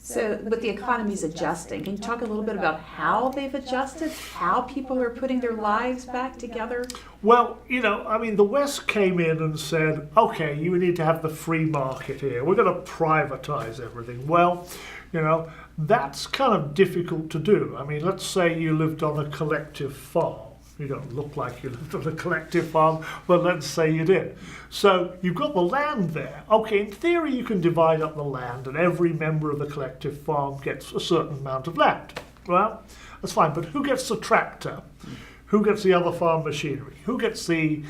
So, but the economy's adjusting. Can you talk a little bit about how they've adjusted, how people are putting their lives back together? Well, the West came in and said, okay, you need to have the free market here. We're going to privatize everything. Well, that's kind of difficult to do. I mean, let's say you lived on a collective farm. You don't look like you lived on a collective farm, but let's say you did. So you've got the land there. Okay, in theory you can divide up the land and every member of the collective farm gets a certain amount of land. Well, that's fine, but who gets the tractor? Who gets the other farm machinery? Who gets the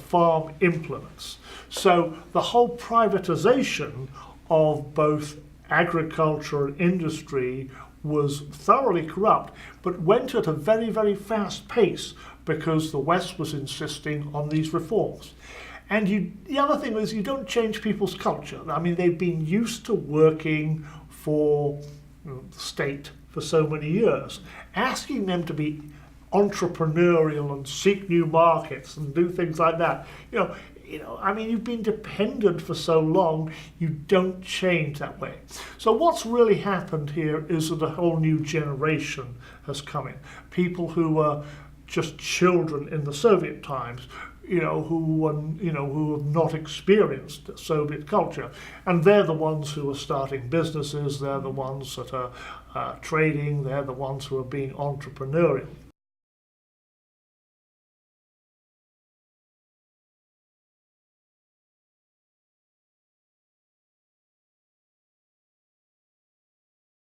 farm implements? So the whole privatization of both agriculture and industry was thoroughly corrupt, but went at a very, very fast pace because the West was insisting on these reforms. And the other thing is you don't change people's culture. I mean, they've been used to working for the state for so many years. Asking them to be entrepreneurial and seek new markets and do things like that, you've been dependent for so long, you don't change that way. So what's really happened here is that a whole new generation has come in. People who were just children in the Soviet times, who have not experienced Soviet culture. And they're the ones who are starting businesses, they're the ones that are trading, they're the ones who are being entrepreneurial.